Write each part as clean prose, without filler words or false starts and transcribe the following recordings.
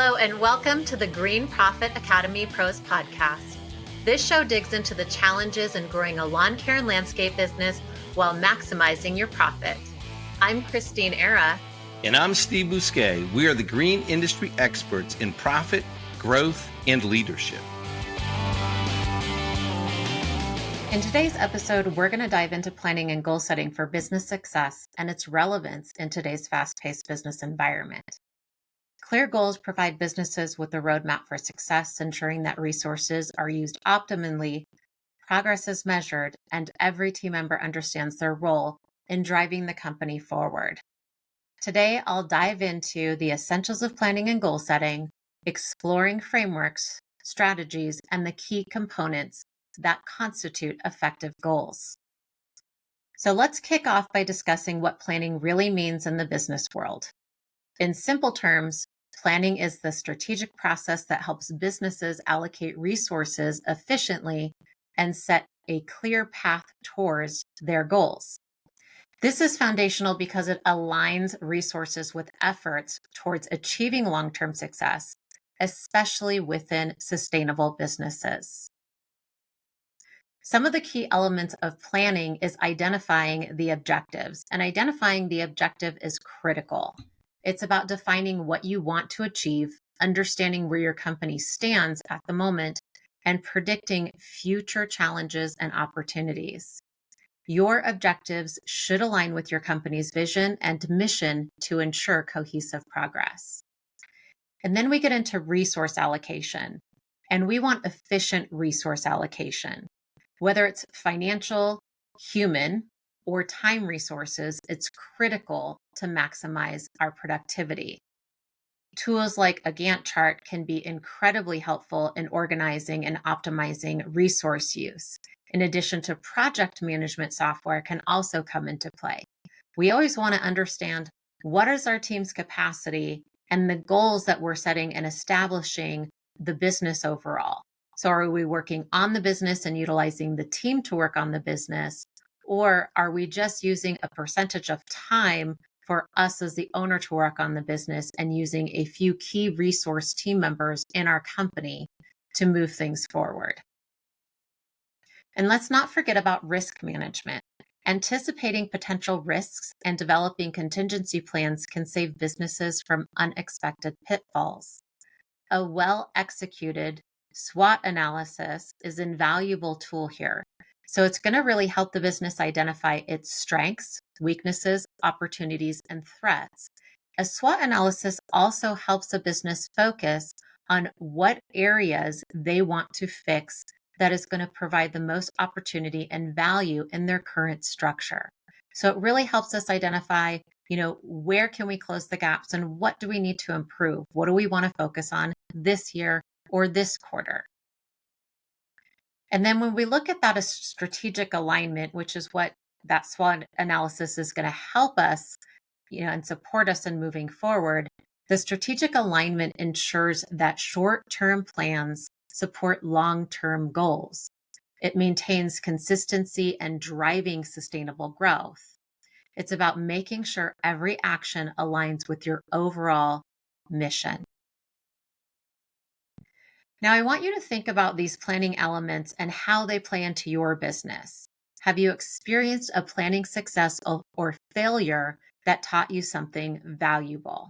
Hello and welcome to the Green Profit Academy Pros podcast. This show digs into the challenges in growing a lawn care and landscape business while maximizing your profit. I'm Christeen Era. And I'm Steve Bousquet. We are the green industry experts in profit, growth, and leadership. In today's episode, we're going to dive into planning and goal setting for business success and its relevance in today's fast-paced business environment. Clear goals provide businesses with a roadmap for success, ensuring that resources are used optimally, progress is measured, and every team member understands their role in driving the company forward. Today, I'll dive into the essentials of planning and goal setting, exploring frameworks, strategies, and the key components that constitute effective goals. So let's kick off by discussing what planning really means in the business world. In simple terms, planning is the strategic process that helps businesses allocate resources efficiently and set a clear path towards their goals. This is foundational because it aligns resources with efforts towards achieving long-term success, especially within sustainable businesses. Some of the key elements of planning is identifying the objectives, and identifying the objective is critical. It's about defining what you want to achieve, understanding where your company stands at the moment, and predicting future challenges and opportunities. Your objectives should align with your company's vision and mission to ensure cohesive progress. And then we get into resource allocation, and we want efficient resource allocation. Whether it's financial, human, or time resources, it's critical to maximize our productivity. Tools like a Gantt chart can be incredibly helpful in organizing and optimizing resource use. In addition to project management software can also come into play. We always want to understand what is our team's capacity and the goals that we're setting and establishing the business overall. So are we working on the business and utilizing the team to work on the business? Or are we just using a percentage of time for us as the owner to work on the business and using a few key resource team members in our company to move things forward? And let's not forget about risk management. Anticipating potential risks and developing contingency plans can save businesses from unexpected pitfalls. A well-executed SWOT analysis is an invaluable tool here. So it's going to really help the business identify its strengths, weaknesses, opportunities, and threats. A SWOT analysis also helps a business focus on what areas they want to fix that is going to provide the most opportunity and value in their current structure. So it really helps us identify, where can we close the gaps and what do we need to improve? What do we want to focus on this year or this quarter? And then when we look at that as strategic alignment, which is what that SWOT analysis is going to help us, and support us in moving forward, the strategic alignment ensures that short-term plans support long-term goals. It maintains consistency and driving sustainable growth. It's about making sure every action aligns with your overall mission. Now, I want you to think about these planning elements and how they play into your business. Have you experienced a planning success or failure that taught you something valuable?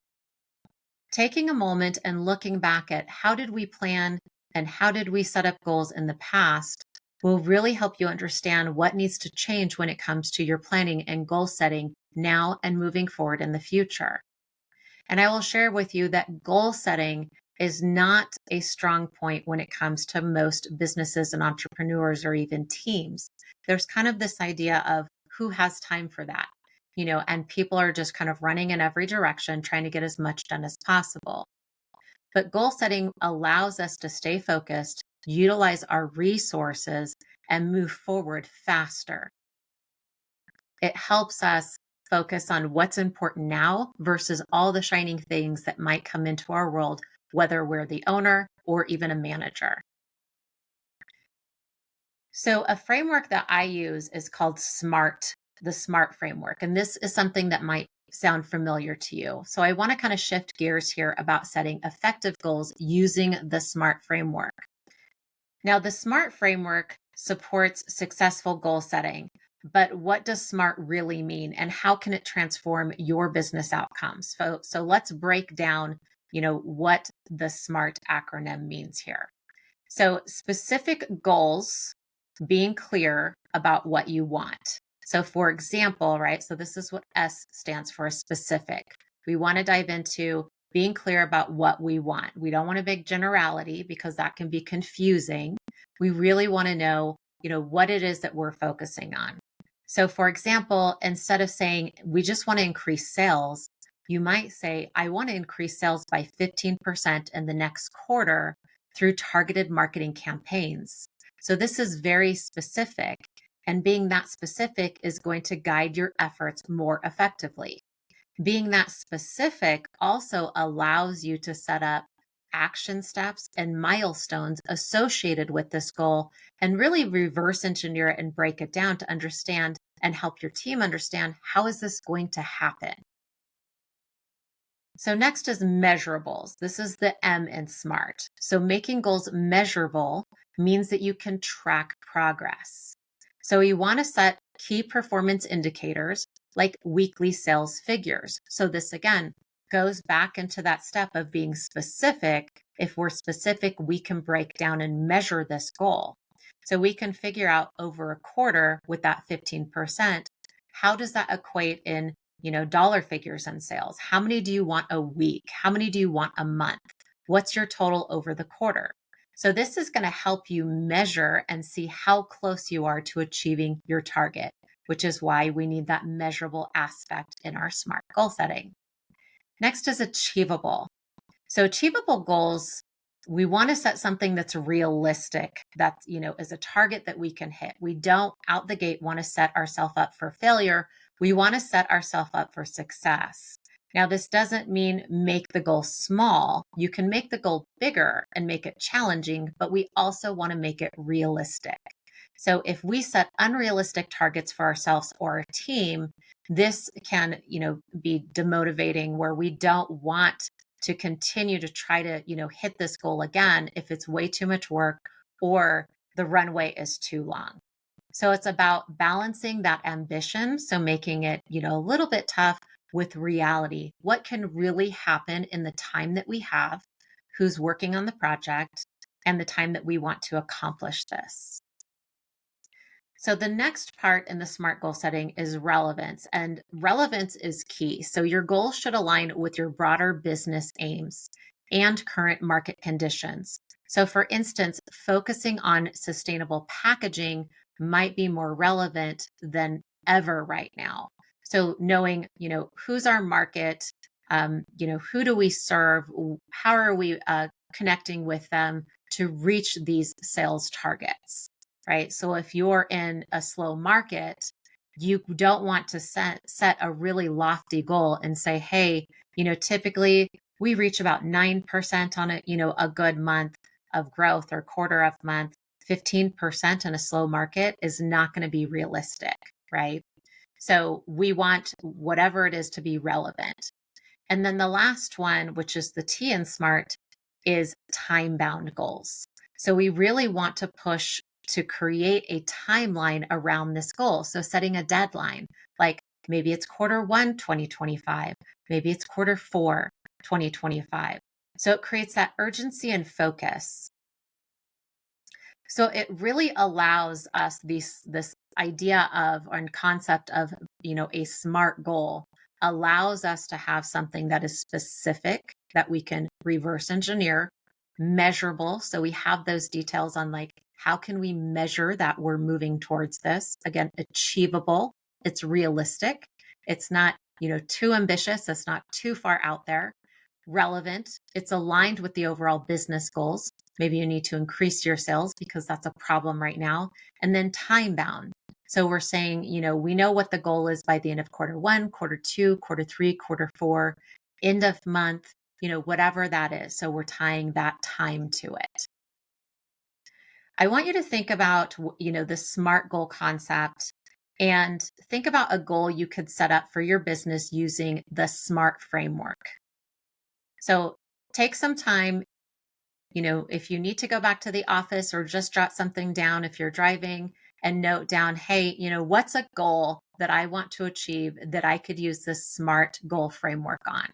Taking a moment and looking back at how did we plan and how did we set up goals in the past will really help you understand what needs to change when it comes to your planning and goal setting now and moving forward in the future. And I will share with you that goal setting is not a strong point when it comes to most businesses and entrepreneurs or even teams. There's kind of this idea of who has time for that, and people are just kind of running in every direction, trying to get as much done as possible. But goal setting allows us to stay focused, utilize our resources, and move forward faster. It helps us focus on what's important now versus all the shining things that might come into our world, whether we're the owner or even a manager. So a framework that I use is called SMART, the SMART framework. And this is something that might sound familiar to you. So I want to kind of shift gears here about setting effective goals using the SMART framework. Now, the SMART framework supports successful goal setting, but what does SMART really mean and how can it transform your business outcomes? So let's break down, what the SMART acronym means here. So specific goals, being clear about what you want. So for example, right, so this is what S stands for, specific. We want to dive into being clear about what we want. We don't want a big generality because that can be confusing. We really want to know, what it is that we're focusing on. So for example, instead of saying we just want to increase sales, you might say, I want to increase sales by 15% in the next quarter through targeted marketing campaigns. So this is very specific, and being that specific is going to guide your efforts more effectively. Being that specific also allows you to set up action steps and milestones associated with this goal and really reverse engineer it and break it down to understand and help your team understand, how is this going to happen? So next is measurables. This is the M in SMART. So making goals measurable means that you can track progress. So you want to set key performance indicators like weekly sales figures. So this again goes back into that step of being specific. If we're specific, we can break down and measure this goal. So we can figure out over a quarter with that 15%, how does that equate in dollar figures and sales? How many do you want a week? How many do you want a month? What's your total over the quarter? So this is going to help you measure and see how close you are to achieving your target, which is why we need that measurable aspect in our SMART goal setting. Next is achievable. So achievable goals, we want to set something that's realistic, that, is a target that we can hit. We don't out the gate want to set ourselves up for failure. We want to set ourselves up for success. Now, this doesn't mean make the goal small. You can make the goal bigger and make it challenging, but we also want to make it realistic. So if we set unrealistic targets for ourselves or our team, this can, be demotivating, where we don't want to continue to try to, hit this goal again if it's way too much work or the runway is too long. So it's about balancing that ambition. So making it, a little bit tough with reality. What can really happen in the time that we have, who's working on the project, and the time that we want to accomplish this. So the next part in the SMART goal setting is relevance, and relevance is key. So your goals should align with your broader business aims and current market conditions. So for instance, focusing on sustainable packaging might be more relevant than ever right now. So knowing, who's our market, who do we serve, how are we connecting with them to reach these sales targets, right? So if you're in a slow market, you don't want to set a really lofty goal and say, hey, typically we reach about 9% on a good month of growth or quarter of month. 15% in a slow market is not going to be realistic, right? So we want whatever it is to be relevant. And then the last one, which is the T in SMART, is time-bound goals. So we really want to push to create a timeline around this goal. So setting a deadline, like maybe it's Q1, 2025, maybe it's Q4, 2025. So it creates that urgency and focus. So it really allows us this idea of, or concept of, a SMART goal allows us to have something that is specific, that we can reverse engineer, measurable. So we have those details on like, how can we measure that we're moving towards this? Again, achievable. It's realistic. It's not, too ambitious. It's not too far out there. Relevant. It's aligned with the overall business goals. Maybe you need to increase your sales because that's a problem right now. And then time bound. So we're saying, we know what the goal is by the end of Q1, Q2, Q3, Q4, end of month, whatever that is. So we're tying that time to it. I want you to think about, the SMART goal concept And think about a goal you could set up for your business using the SMART framework. So take some time, if you need to go back to the office or just jot something down if you're driving and note down, hey, what's a goal that I want to achieve that I could use this SMART goal framework on?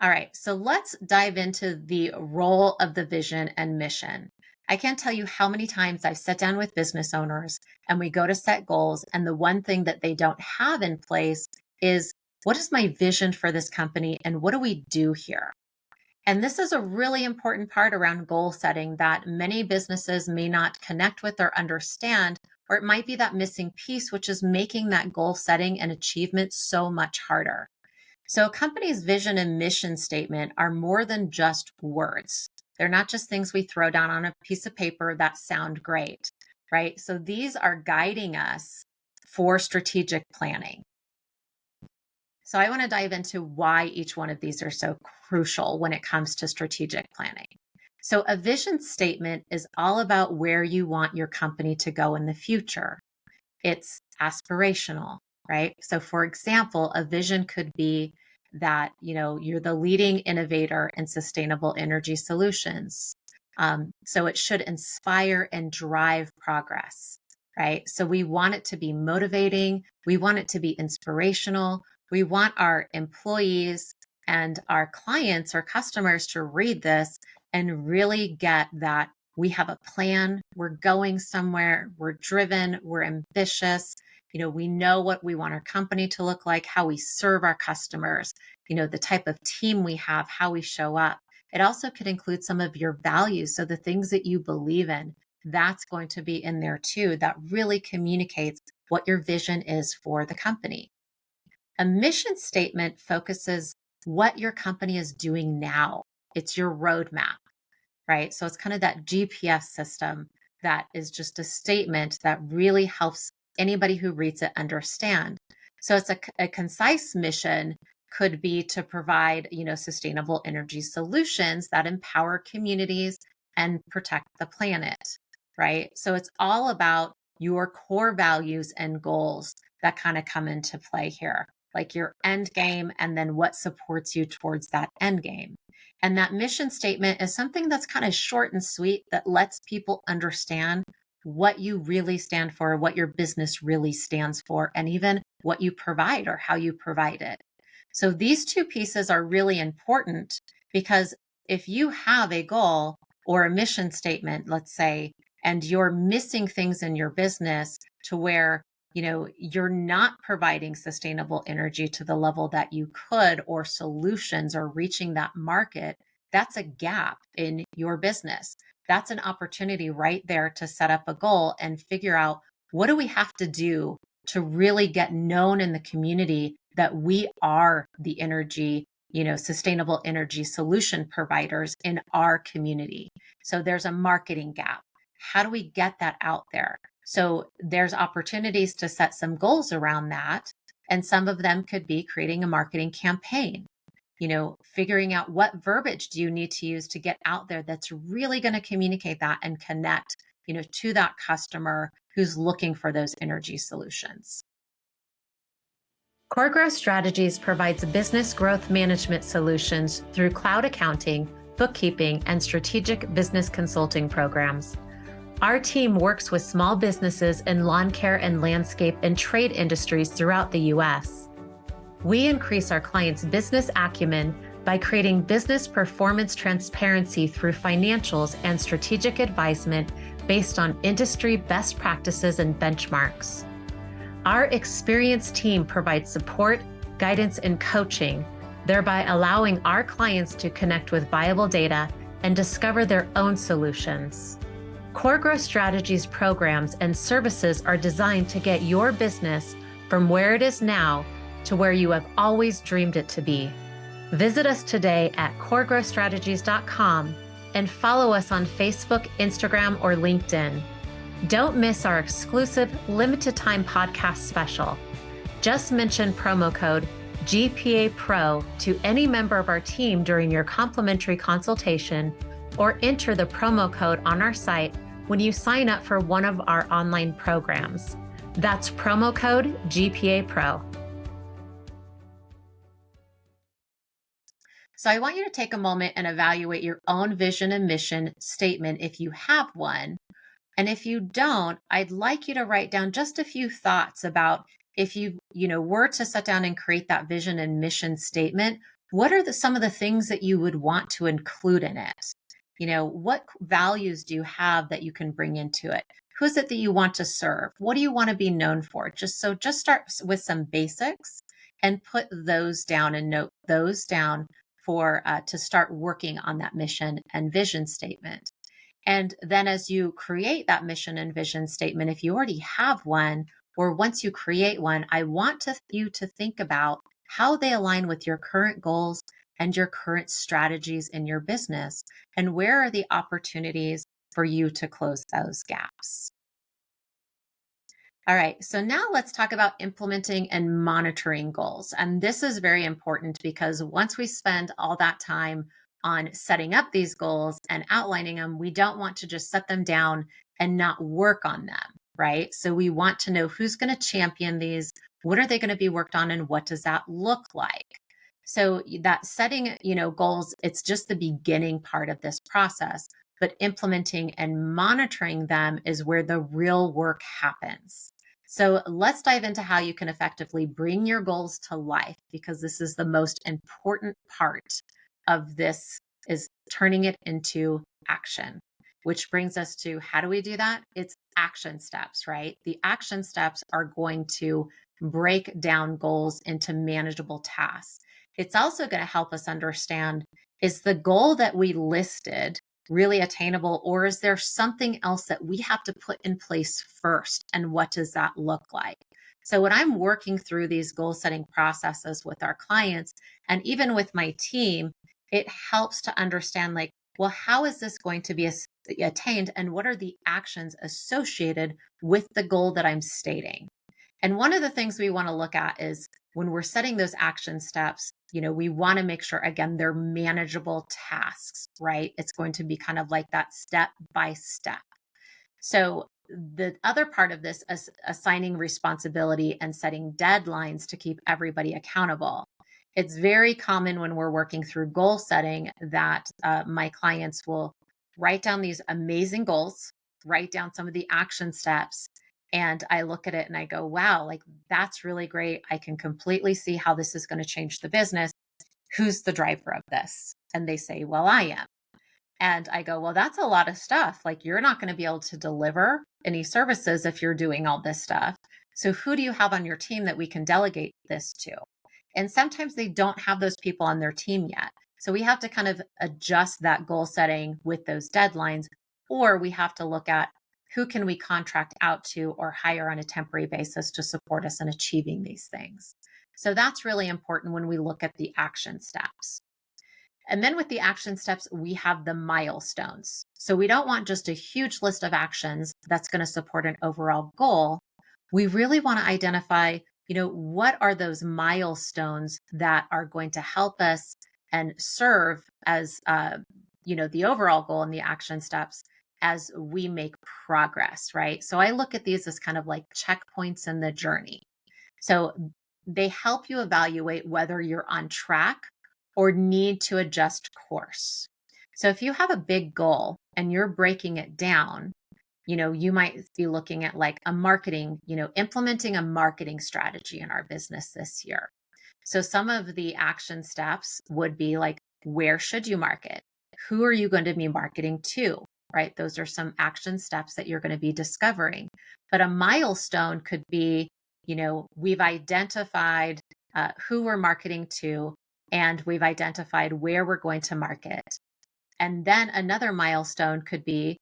All right, so let's dive into the role of the vision and mission. I can't tell you how many times I've sat down with business owners and we go to set goals, and the one thing that they don't have in place is, what is my vision for this company and what do we do here? And this is a really important part around goal setting that many businesses may not connect with or understand, or it might be that missing piece, which is making that goal setting and achievement so much harder. So a company's vision and mission statement are more than just words. They're not just things we throw down on a piece of paper that sound great, right? So these are guiding us for strategic planning. So I want to dive into why each one of these are so crucial when it comes to strategic planning. So a vision statement is all about where you want your company to go in the future. It's aspirational, right? So for example, a vision could be that, you're the leading innovator in sustainable energy solutions. So it should inspire and drive progress, right? So we want it to be motivating. We want it to be inspirational. We want our employees and our clients or customers to read this and really get that we have a plan, we're going somewhere, we're driven, we're ambitious. We know what we want our company to look like, how we serve our customers, the type of team we have, how we show up. It also could include some of your values. So the things that you believe in, that's going to be in there too. That really communicates what your vision is for the company. A mission statement focuses what your company is doing now. It's your roadmap, right? So it's kind of that GPS system that is just a statement that really helps anybody who reads it understand. So it's a concise mission could be to provide, sustainable energy solutions that empower communities and protect the planet, right? So it's all about your core values and goals that kind of come into play here, like your end game and then what supports you towards that end game. And that mission statement is something that's kind of short and sweet that lets people understand what you really stand for, what your business really stands for, and even what you provide or how you provide it. So these two pieces are really important because if you have a goal or a mission statement, let's say, and you're missing things in your business to where, you're not providing sustainable energy to the level that you could, or solutions or reaching that market, that's a gap in your business. That's an opportunity right there to set up a goal and figure out, what do we have to do to really get known in the community that we are the energy, sustainable energy solution providers in our community. So there's a marketing gap. How do we get that out there? So there's opportunities to set some goals around that. And some of them could be creating a marketing campaign, figuring out what verbiage do you need to use to get out there that's really going to communicate that and connect, to that customer who's looking for those energy solutions. Core Growth Strategies provides business growth management solutions through cloud accounting, bookkeeping, and strategic business consulting programs. Our team works with small businesses in lawn care and landscape and trade industries throughout the U.S. We increase our clients' business acumen by creating business performance transparency through financials and strategic advisement based on industry best practices and benchmarks. Our experienced team provides support, guidance, and coaching, thereby allowing our clients to connect with viable data and discover their own solutions. Core Growth Strategies programs and services are designed to get your business from where it is now to where you have always dreamed it to be. Visit us today at coregrowthstrategies.com and follow us on Facebook, Instagram, or LinkedIn. Don't miss our exclusive limited time podcast special. Just mention promo code GPA Pro to any member of our team during your complimentary consultation, or enter the promo code on our site when you sign up for one of our online programs. That's promo code GPA Pro. So I want you to take a moment and evaluate your own vision and mission statement if you have one. And if you don't, I'd like you to write down just a few thoughts about if you were to sit down and create that vision and mission statement, what are some of the things that you would want to include in it? What values do you have that you can bring into it? Who's it that you want to serve? What do you want to be known for? Just start with some basics and put those down and note those down for to start working on that mission and vision statement. And then as you create that mission and vision statement, if you already have one, or once you create one, I want you to think about how they align with your current goals and your current strategies in your business, and where are the opportunities for you to close those gaps. All right, so now let's talk about implementing and monitoring goals. And this is very important because once we spend all that time on setting up these goals and outlining them, we don't want to just set them down and not work on them, right? So we want to know who's going to champion these, what are they going to be worked on, and what does that look like? So that setting, goals, it's just the beginning part of this process, but implementing and monitoring them is where the real work happens. So let's dive into how you can effectively bring your goals to life, because this is the most important part of this, is turning it into action, which brings us to how do we do that? It's action steps, right? The action steps are going to break down goals into manageable tasks. It's also going to help us understand, is the goal that we listed really attainable, or is there something else that we have to put in place first? And what does that look like? So when I'm working through these goal setting processes with our clients and even with my team, it helps to understand, like, well, how is this going to be attained, and what are the actions associated with the goal that I'm stating? And one of the things we want to look at is when we're setting those action steps, we want to make sure, again, they're manageable tasks, right? It's going to be kind of like that step by step. So the other part of this is assigning responsibility and setting deadlines to keep everybody accountable. It's very common when we're working through goal setting that my clients will write down these amazing goals, write down some of the action steps, and I look at it and I go, wow, like that's really great. I can completely see how this is going to change the business. Who's the driver of this? And they say, well, I am. And I go, well, that's a lot of stuff. Like, you're not going to be able to deliver any services if you're doing all this stuff. So who do you have on your team that we can delegate this to? And sometimes they don't have those people on their team yet. So we have to kind of adjust that goal setting with those deadlines, or we have to look at who can we contract out to or hire on a temporary basis to support us in achieving these things. So that's really important when we look at the action steps. And then with the action steps, we have the milestones. So we don't want just a huge list of actions that's going to support an overall goal. We really want to identify, what are those milestones that are going to help us and serve as, the overall goal and the action steps as we make progress, right? So I look at these as kind of like checkpoints in the journey. So they help you evaluate whether you're on track or need to adjust course. So if you have a big goal and you're breaking it down, you might be looking at like a marketing, implementing a marketing strategy in our business this year. So some of the action steps would be like, where should you market? Who are you going to be marketing to? Right? Those are some action steps that you're going to be discovering. But a milestone could be, we've identified who we're marketing to, and we've identified where we're going to market. And then another milestone could be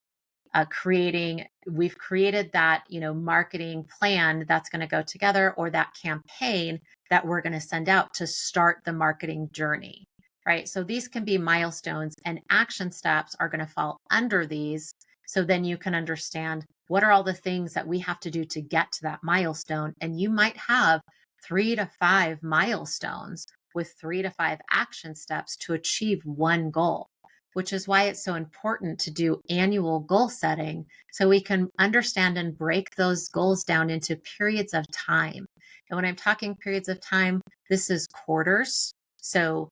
we've created that, marketing plan that's going to go together, or that campaign that we're going to send out to start the marketing journey, right? So these can be milestones, and action steps are going to fall under these. So then you can understand what are all the things that we have to do to get to that milestone. And you might have 3 to 5 milestones with 3 to 5 action steps to achieve one goal. which is why it's so important to do annual goal setting so we can understand and break those goals down into periods of time. And when I'm talking periods of time, this is quarters. So,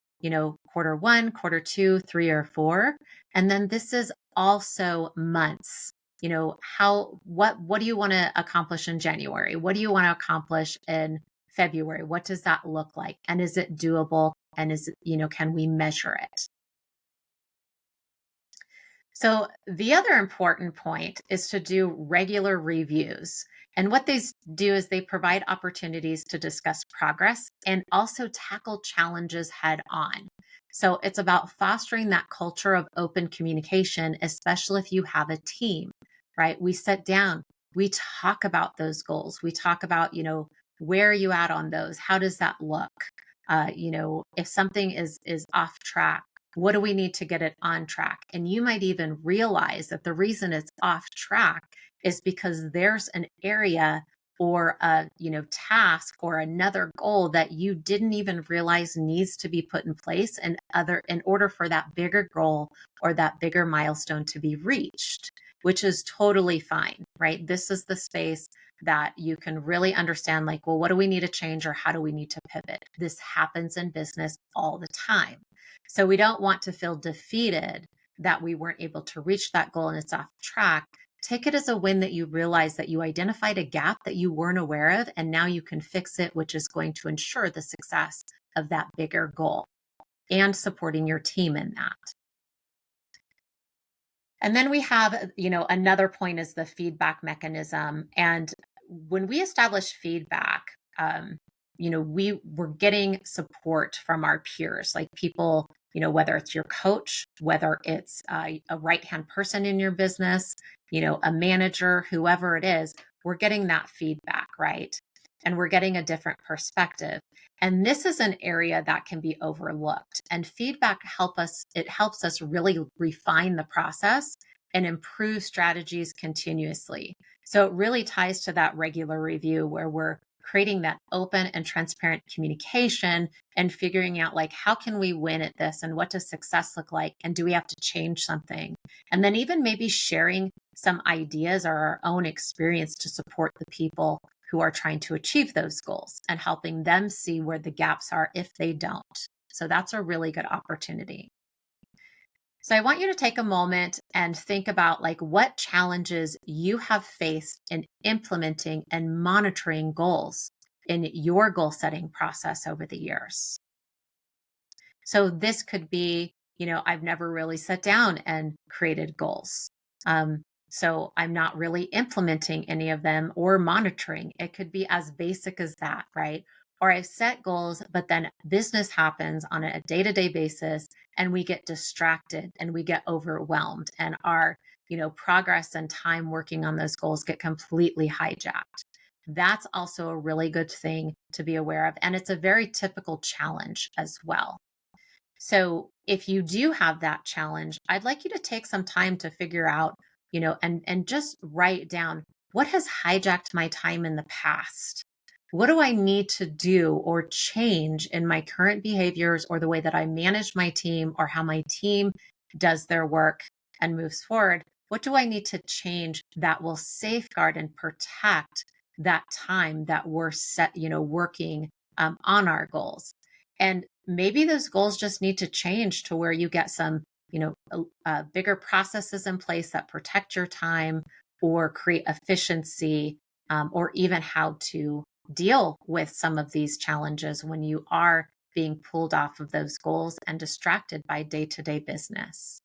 quarter one, quarter two, three, or four. And then this is also months. What do you want to accomplish in January? What do you want to accomplish in February? What does that look like? And is it doable? And can we measure it? So the other important point is to do regular reviews. And what these do is they provide opportunities to discuss progress and also tackle challenges head on. So it's about fostering that culture of open communication, especially if you have a team, right? We sit down, we talk about those goals. We talk about, where are you at on those? How does that look? If something is off track, what do we need to get it on track? And you might even realize that the reason it's off track is because there's an area or a task or another goal that you didn't even realize needs to be put in place in order for that bigger goal or that bigger milestone to be reached, which is totally fine, right? This is the space that you can really understand, like, well, what do we need to change or how do we need to pivot? This happens in business all the time. So we don't want to feel defeated that we weren't able to reach that goal and it's off track. Take it as a win that you realize that you identified a gap that you weren't aware of, and now you can fix it, which is going to ensure the success of that bigger goal and supporting your team in that. And then we have, another point is the feedback mechanism. And when we establish feedback, we were getting support from our peers, like people, whether it's your coach, whether it's a right-hand person in your business, a manager, whoever it is, we're getting that feedback, right? And we're getting a different perspective. And this is an area that can be overlooked. And feedback helps us really refine the process and improve strategies continuously. So it really ties to that regular review where we're creating that open and transparent communication and figuring out, like, how can we win at this and what does success look like? And do we have to change something? And then even maybe sharing some ideas or our own experience to support the people who are trying to achieve those goals and helping them see where the gaps are if they don't. So that's a really good opportunity. So I want you to take a moment and think about, like, what challenges you have faced in implementing and monitoring goals in your goal setting process over the years. So this could be, I've never really sat down and created goals. So I'm not really implementing any of them or monitoring. It could be as basic as that, right? Or I've set goals, but then business happens on a day-to-day basis and we get distracted and we get overwhelmed and our, progress and time working on those goals get completely hijacked. That's also a really good thing to be aware of. And it's a very typical challenge as well. So if you do have that challenge, I'd like you to take some time to figure out, and just write down, what has hijacked my time in the past? What do I need to do or change in my current behaviors or the way that I manage my team or how my team does their work and moves forward? What do I need to change that will safeguard and protect that time that we're working on our goals? And maybe those goals just need to change to where you get some, bigger processes in place that protect your time or create efficiency, or even how to deal with some of these challenges when you are being pulled off of those goals and distracted by day-to-day business.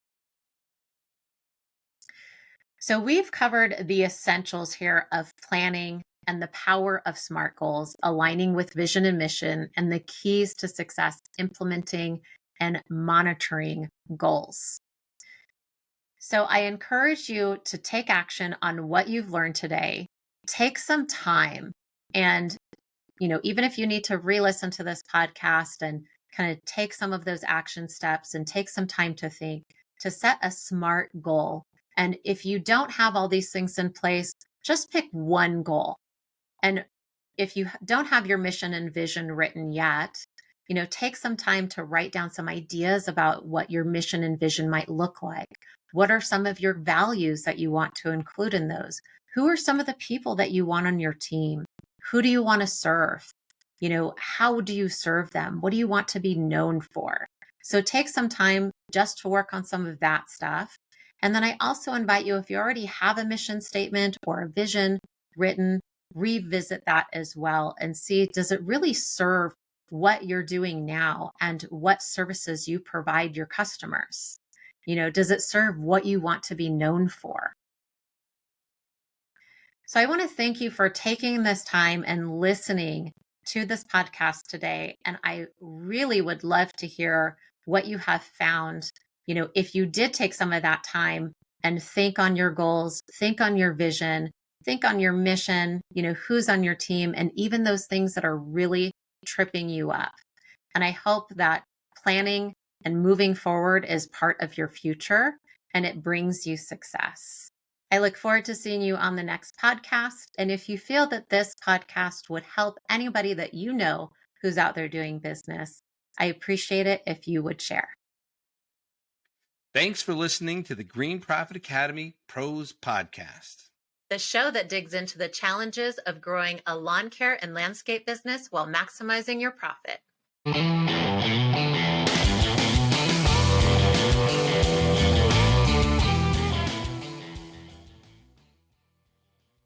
So we've covered the essentials here of planning and the power of SMART goals, aligning with vision and mission, and the keys to success, implementing and monitoring goals. So I encourage you to take action on what you've learned today. Take some time and, even if you need to re-listen to this podcast and kind of take some of those action steps and take some time to think, to set a SMART goal. And if you don't have all these things in place, just pick one goal. And if you don't have your mission and vision written yet, Take some time to write down some ideas about what your mission and vision might look like. What are some of your values that you want to include in those? Who are some of the people that you want on your team? Who do you want to serve? How do you serve them? What do you want to be known for? So take some time just to work on some of that stuff. And then I also invite you, if you already have a mission statement or a vision written, revisit that as well and see, does it really serve what you're doing now and what services you provide your customers? Does it serve what you want to be known for? So I want to thank you for taking this time and listening to this podcast today. And I really would love to hear what you have found. If you did take some of that time and think on your goals, think on your vision, think on your mission, who's on your team, and even those things that are really tripping you up. And I hope that planning and moving forward is part of your future and it brings you success. I look forward to seeing you on the next podcast. And if you feel that this podcast would help anybody that you know who's out there doing business, I appreciate it if you would share. Thanks for listening to the Green Profit Academy Pros Podcast, the show that digs into the challenges of growing a lawn care and landscape business while maximizing your profit.